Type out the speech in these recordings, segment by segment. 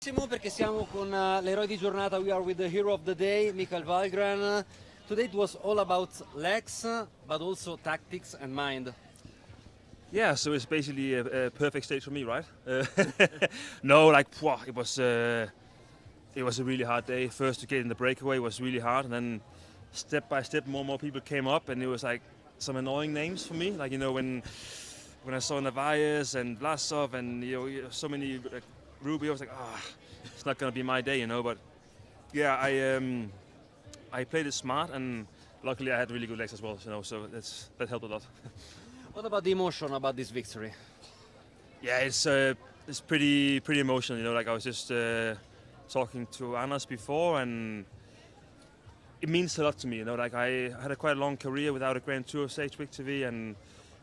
Perché siamo con l'eroe di giornata. We are with the hero of the day, Valgren. Today it was all about legs, but also tactics and mind. Yeah, so it's basically a perfect stage for me, right? No, like it was a really hard day. First to get in the breakaway was really hard, and then step by step more and more people came up, and it was like some annoying names for me. Like when I saw Narvaez and Vlasov and so many like Ruby, I was like, it's not gonna be my day, But yeah, I played it smart, and luckily I had really good legs as well, So that helped a lot. What about the emotion about this victory? Yeah, it's pretty emotional, Like I was just talking to Anders before, and it means a lot to me, Like I had a quite long career without a Grand Tour stage victory, and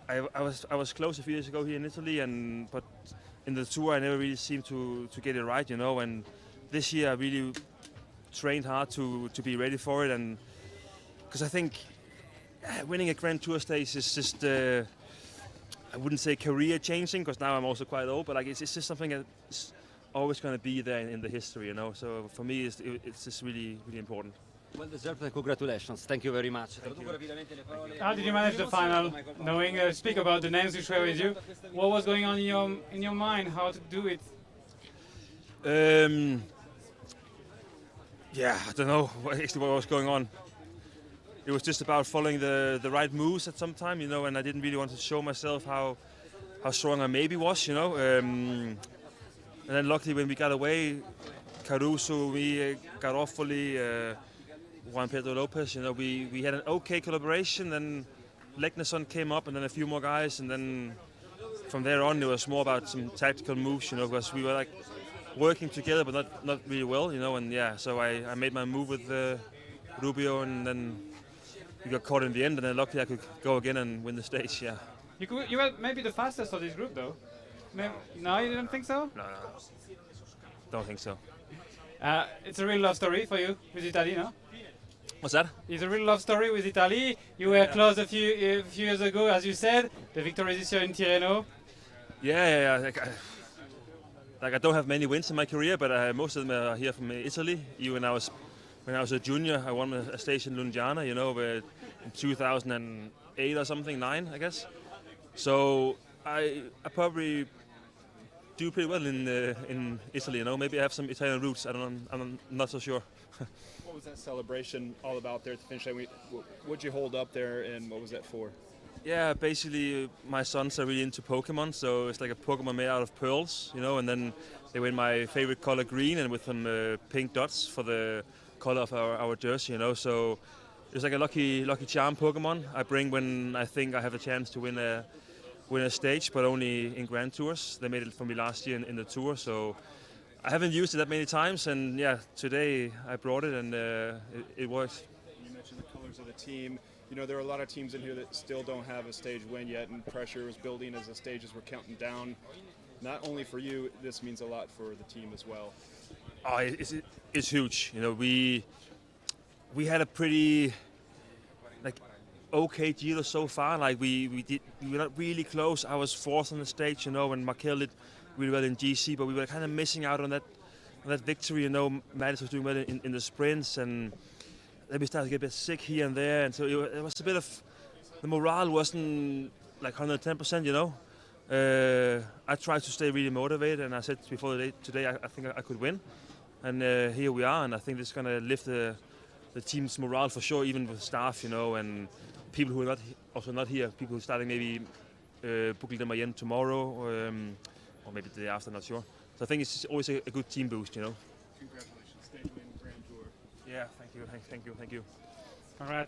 I was close a few years ago here in Italy, but in the tour I never really seemed to get it right, And this year I really trained hard to be ready for it, and because I think winning a Grand Tour stage is just I wouldn't say career changing, because now I'm also quite old, but like it's just something that's always going to be there in the history, So for me it's just really important. Well deserved, and congratulations. Thank you very much. How did you manage the final? Knowing, speak about the names we share with you. What was going on in your mind? How to do it? Yeah, I don't know actually what was going on. It was just about following the right moves at some time, and I didn't really want to show myself how strong I maybe was, And then luckily when we got away, Caruso, we got off fully. Juan Pedro Lopez, we had an okay collaboration. Then Legnason came up, and then a few more guys, and then from there on it was more about some tactical moves, because we were like working together, but not really well, And yeah, so I made my move with Rubio, and then we got caught in the end, and then luckily I could go again and win the stage. Yeah. You were maybe the fastest of this group, though. No, you didn't think so? No, don't think so. It's a real love story for you with Italy, no? What's that? It's a real love story with Italy. You were close a few years ago, as you said. The victory this year in Tirreno. Yeah. Like I don't have many wins in my career, but most of them are here from Italy. Even when I was a junior, I won a stage in Lungiana, in 2008 or something, 9, I guess. So I probably do pretty well in Italy, Maybe I have some Italian roots. I don't know. I'm not so sure. What was that celebration all about there at the finish line? What'd you hold up there, and what was that for? Yeah, basically my sons are really into Pokemon, so it's like a Pokemon made out of pearls, and then they were in my favorite color green and with some pink dots for the color of our jersey, So it's like a lucky charm Pokemon I bring when I think I have a chance to win a stage, but only in Grand Tours. They made it for me last year in the tour, so I haven't used it that many times, and yeah, today I brought it, and it works. You mentioned the colors of the team. There are a lot of teams in here that still don't have a stage win yet, and pressure was building as the stages were counting down. Not only for you, this means a lot for the team as well. Oh, it's huge. We had a pretty okay Giro so far. Like we were not really close. I was fourth on the stage, and Markel did really well in GC, but we were kind of missing out on that victory. Mattis was doing well in the sprints, and then we started to get a bit sick here and there, and so it was a bit of the morale wasn't like 110%. I tried to stay really motivated, and I said before today I think I could win, and here we are, and I think this is going to lift the team's morale for sure, even with staff, and people who are not here, people who are starting maybe booking them again tomorrow, or maybe the day after, not sure. So I think it's always a good team boost, Congratulations, stage win, Grand Tour. Yeah, thank you. Congrats.